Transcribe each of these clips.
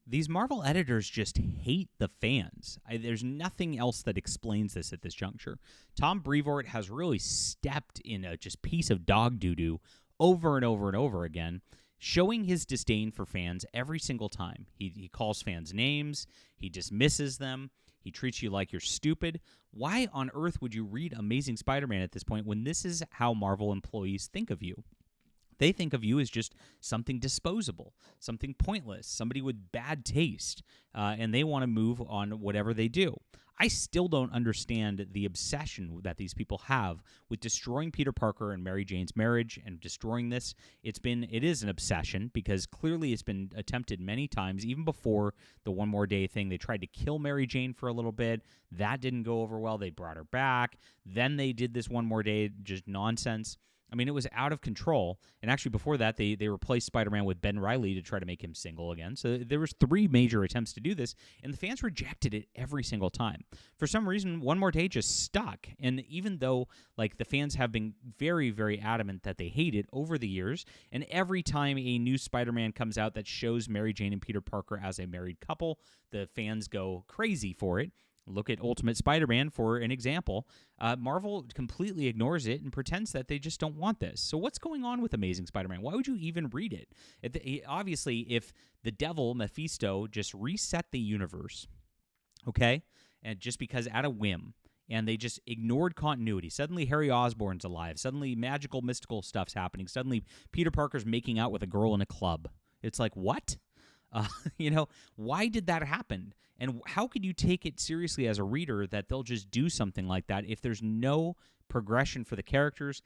These Marvel editors just hate the fans. There's nothing else that explains this at this juncture. Tom Brevoort has really stepped in a just piece of dog doo-doo over and over and over again, showing his disdain for fans every single time. He calls fans names. He dismisses them. He treats you like you're stupid. Why on earth would you read Amazing Spider-Man at this point when this is how Marvel employees think of you? They think of you as just something disposable, something pointless, somebody with bad taste, and they want to move on whatever they do. I still don't understand the obsession that these people have with destroying Peter Parker and Mary Jane's marriage and destroying this. It is an obsession because clearly it's been attempted many times. Even before the One More Day thing, they tried to kill Mary Jane for a little bit. That didn't go over well. They brought her back. Then they did this One More Day, just nonsense. I mean, it was out of control. And actually, before that, they replaced Spider-Man with Ben Reilly to try to make him single again. So there was 3 major attempts to do this, and the fans rejected it every single time. For some reason, One More Day just stuck. And even though, like, the fans have been very, very adamant that they hate it over the years, and every time a new Spider-Man comes out that shows Mary Jane and Peter Parker as a married couple, the fans go crazy for it. Look at Ultimate Spider-Man for an example. Marvel completely ignores it and pretends that they just don't want this. So what's going on with Amazing Spider-Man? Why would you even read it? Obviously, if the devil, Mephisto, just reset the universe, okay, and just because at a whim, and they just ignored continuity. Suddenly Harry Osborn's alive. Suddenly magical, mystical stuff's happening. Suddenly Peter Parker's making out with a girl in a club. It's like, what? Why did that happen? And how could you take it seriously as a reader that they'll just do something like that if there's no progression for the characters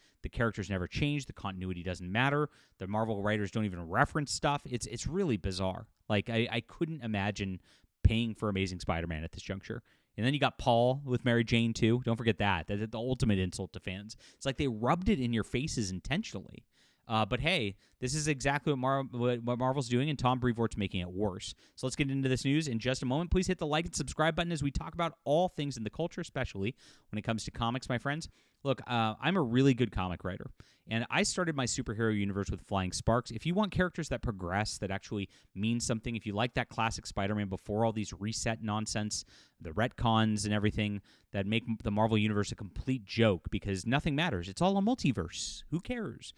never change, the continuity doesn't matter, the Marvel writers don't even reference stuff. It's really bizarre. Like, I couldn't imagine paying for Amazing Spider-Man at this juncture. And then you got Paul with Mary Jane, too. Don't forget that. That's the ultimate insult to fans. It's like they rubbed it in your faces intentionally. But hey, this is exactly what Marvel's doing, and Tom Brevoort's making it worse. So let's get into this news in just a moment. Please hit the like and subscribe button as we talk about all things in the culture, especially when it comes to comics, my friends. Look, I'm a really good comic writer, and I started my superhero universe with Flying Sparks. If you want characters that progress, that actually mean something, if you like that classic Spider-Man before all these reset nonsense, the retcons and everything that make the Marvel Universe a complete joke because nothing matters. It's all a multiverse. Who cares?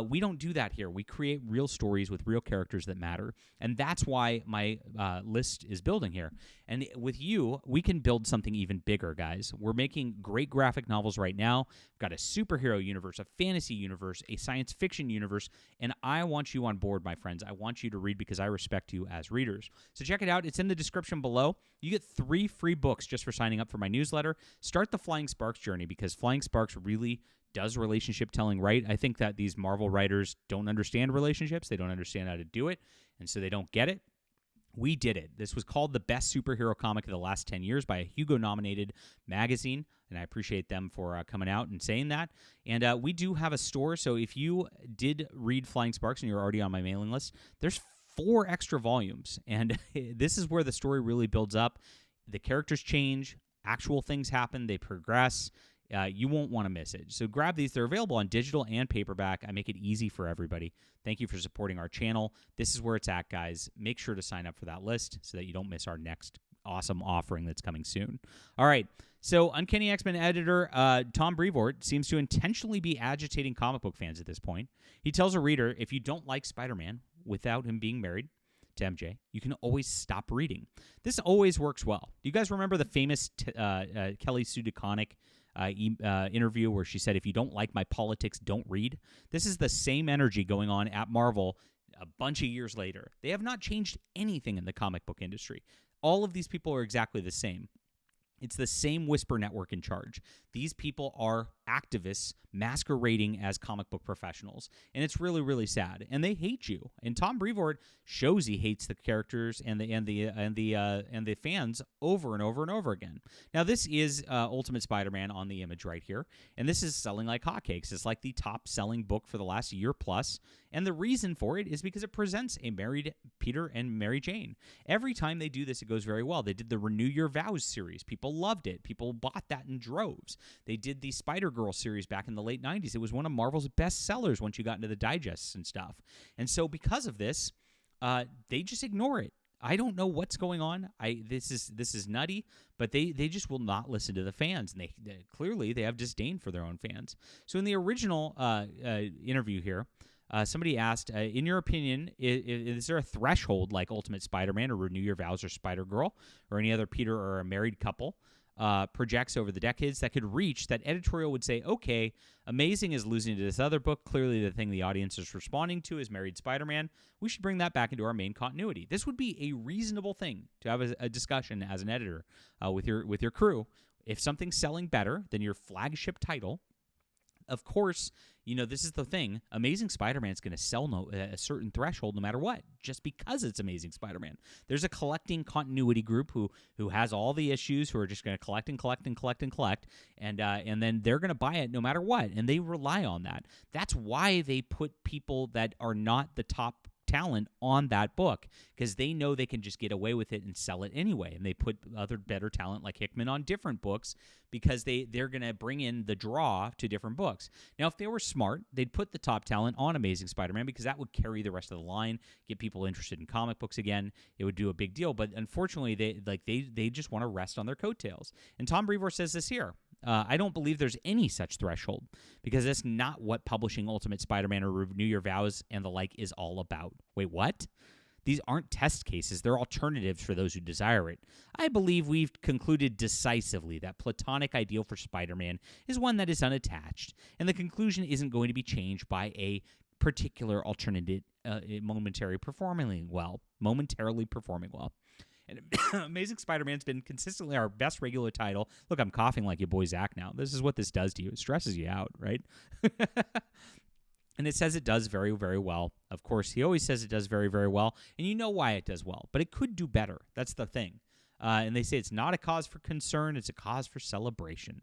We don't do that here. We create real stories with real characters that matter, and that's why my list is building here. And with you, we can build something even bigger, guys. We're making great graphic novels right now. We've got a superhero universe, a fantasy universe, a science fiction universe, and I want you on board, my friends. I want you to read because I respect you as readers. So check it out. It's in the description below. You get 3 free books just for signing up for my newsletter. Start the Flying Sparks journey because Flying Sparks really does relationship telling right. I think that these Marvel writers don't understand relationships. They don't understand how to do it, and so they don't get it. We did it. This was called the best superhero comic of the last 10 years by a Hugo-nominated magazine, and I appreciate them for coming out and saying that. And we do have a store, so if you did read Flying Sparks and you're already on my mailing list, there's 4 extra volumes, and this is where the story really builds up. The characters change, actual things happen, they progress. You won't want to miss it. So grab these. They're available on digital and paperback. I make it easy for everybody. Thank you for supporting our channel. This is where it's at, guys. Make sure to sign up for that list so that you don't miss our next awesome offering that's coming soon. All right. So Uncanny X-Men editor Tom Brevoort seems to intentionally be agitating comic book fans at this point. He tells a reader, if you don't like Spider-Man without him being married to MJ, you can always stop reading. This always works well. Do you guys remember the famous Kelly Sue DeConnick interview where she said, if you don't like my politics, don't read? This is the same energy going on at Marvel a bunch of years later. They have not changed anything in the comic book industry. All of these people are exactly the same. It's the same whisper network in charge. These people are activists masquerading as comic book professionals, and it's really, really sad. And they hate you. And Tom Brevoort shows he hates the characters and the fans over and over and over again. Now, this is Ultimate Spider-Man on the image right here, and this is selling like hotcakes. It's like the top-selling book for the last year plus, and the reason for it is because it presents a married Peter and Mary Jane. Every time they do this, it goes very well. They did the Renew Your Vows series. People loved it. People bought that in droves. They did the Spider-Girl series back in the late 90s. It was one of Marvel's best sellers once you got into the digests and stuff. And so because of this, they just ignore it. I don't know what's going on. This is nutty, but they just will not listen to the fans, and they clearly they have disdain for their own fans. So in the original interview here, somebody asked, in your opinion, is there a threshold like Ultimate Spider-Man or Renew Your Vows or Spider-Girl or any other Peter or a married couple projects over the decades that could reach that editorial would say, okay, Amazing is losing to this other book. Clearly the thing the audience is responding to is Married Spider-Man. We should bring that back into our main continuity. This would be a reasonable thing to have a discussion as an editor with your crew. If something's selling better than your flagship title, of course, this is the thing. Amazing Spider-Man is going to sell a certain threshold no matter what, just because it's Amazing Spider-Man. There's a collecting continuity group who has all the issues, who are just going to collect and collect and collect and collect, and then they're going to buy it no matter what, and they rely on that. That's why they put people that are not the top talent on that book, because they know they can just get away with it and sell it anyway, and they put other better talent like Hickman on different books because they're going to bring in the draw to different books. Now, if they were smart, they'd put the top talent on Amazing Spider-Man because that would carry the rest of the line, get people interested in comic books again. It would do a big deal, but unfortunately, they just want to rest on their coattails. And Tom Brevoort says this here. I don't believe there's any such threshold because that's not what publishing Ultimate Spider-Man or Renew Your Vows and the like is all about. Wait, what? These aren't test cases. They're alternatives for those who desire it. I believe we've concluded decisively that platonic ideal for Spider-Man is one that is unattached, and the conclusion isn't going to be changed by a particular alternative momentarily performing well. And Amazing Spider-Man's been consistently our best regular title. Look, I'm coughing like your boy Zach now. This is what this does to you. It stresses you out, right? And it says it does very, very well. Of course, he always says it does very, very well. And you know why it does well. But it could do better. That's the thing. And they say it's not a cause for concern. It's a cause for celebration.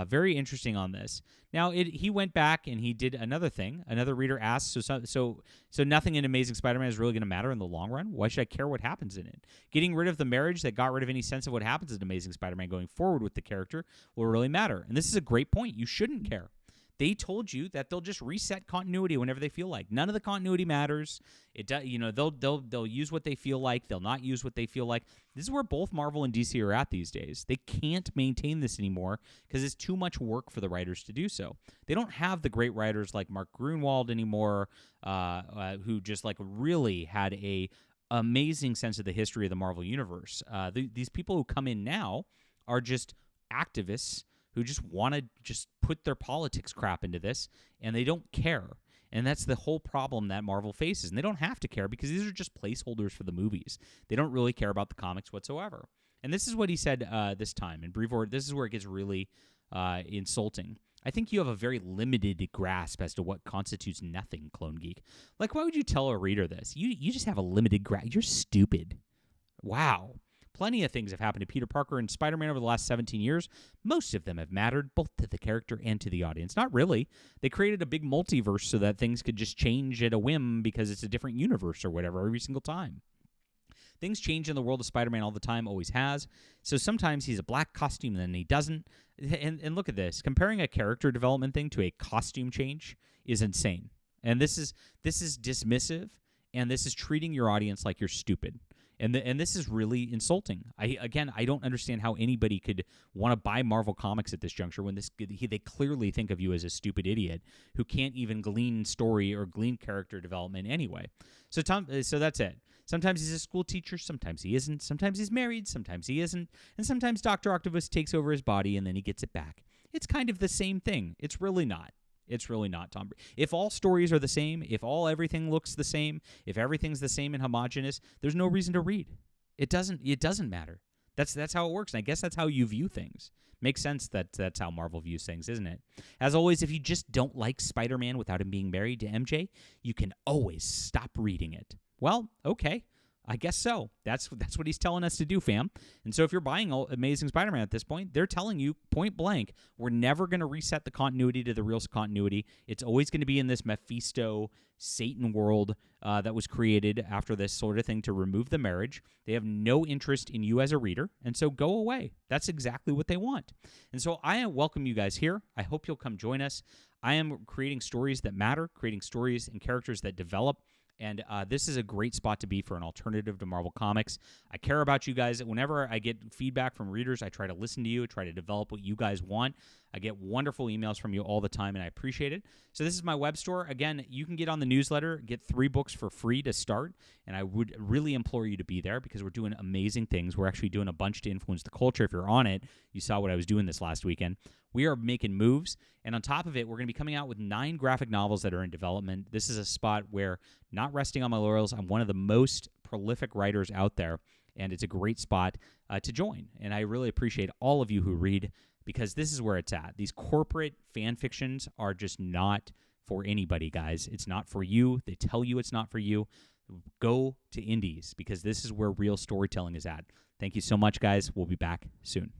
Very interesting on this. Now, he went back and he did another thing. Another reader asked, so nothing in Amazing Spider-Man is really going to matter in the long run? Why should I care what happens in it? Getting rid of the marriage that got rid of any sense of what happens in Amazing Spider-Man going forward with the character will really matter. And this is a great point. You shouldn't care. They told you that they'll just reset continuity whenever they feel like. None of the continuity matters. They'll use what they feel like. They'll not use what they feel like. This is where both Marvel and DC are at these days. They can't maintain this anymore because it's too much work for the writers to do so. They don't have the great writers like Mark Gruenwald anymore, who just really had a amazing sense of the history of the Marvel universe. These people who come in now are just activists who just want to just put their politics crap into this, and they don't care. And that's the whole problem that Marvel faces. And they don't have to care because these are just placeholders for the movies. They don't really care about the comics whatsoever. And this is what he said this time. And Brevoort, this is where it gets really insulting. I think you have a very limited grasp as to what constitutes nothing, Clone Geek. Like, why would you tell a reader this? You just have a limited grasp. You're stupid. Wow. Plenty of things have happened to Peter Parker and Spider-Man over the last 17 years. Most of them have mattered, both to the character and to the audience. Not really. They created a big multiverse so that things could just change at a whim because it's a different universe or whatever every single time. Things change in the world of Spider-Man all the time, always has. So sometimes he's a black costume and then he doesn't. And look at this. Comparing a character development thing to a costume change is insane. And this is dismissive, and this is treating your audience like you're stupid. And this is really insulting. I don't understand how anybody could want to buy Marvel Comics at this juncture when they clearly think of you as a stupid idiot who can't even glean story or glean character development anyway. So that's it. Sometimes he's a school teacher, sometimes he isn't. Sometimes he's married, sometimes he isn't. And sometimes Dr. Octopus takes over his body and then he gets it back. It's kind of the same thing. It's really not. It's really not, Tom. If all stories are the same, if everything looks the same, if everything's the same and homogenous, there's no reason to read. It doesn't matter. That's how it works. And I guess that's how you view things. Makes sense that that's how Marvel views things, isn't it? As always, if you just don't like Spider-Man without him being married to MJ, you can always stop reading it. Well, okay. I guess so. That's what he's telling us to do, fam. And so if you're buying Amazing Spider-Man at this point, they're telling you point blank, we're never going to reset the continuity to the real continuity. It's always going to be in this Mephisto Satan world that was created after this sort of thing to remove the marriage. They have no interest in you as a reader, and so go away. That's exactly what they want. And so I welcome you guys here. I hope you'll come join us. I am creating stories that matter, creating stories and characters that develop. And this is a great spot to be for an alternative to Marvel Comics. I care about you guys. Whenever I get feedback from readers, I try to listen to you, try to develop what you guys want. I get wonderful emails from you all the time, and I appreciate it. So this is my web store. Again, you can get on the newsletter, get 3 books for free to start, and I would really implore you to be there because we're doing amazing things. We're actually doing a bunch to influence the culture. If you're on it, you saw what I was doing this last weekend. We are making moves, and on top of it, we're going to be coming out with 9 graphic novels that are in development. This is a spot where, not resting on my laurels, I'm one of the most prolific writers out there, and it's a great spot to join. And I really appreciate all of you who read, because this is where it's at. These corporate fan fictions are just not for anybody, guys. It's not for you. They tell you it's not for you. Go to indies, because this is where real storytelling is at. Thank you so much, guys. We'll be back soon.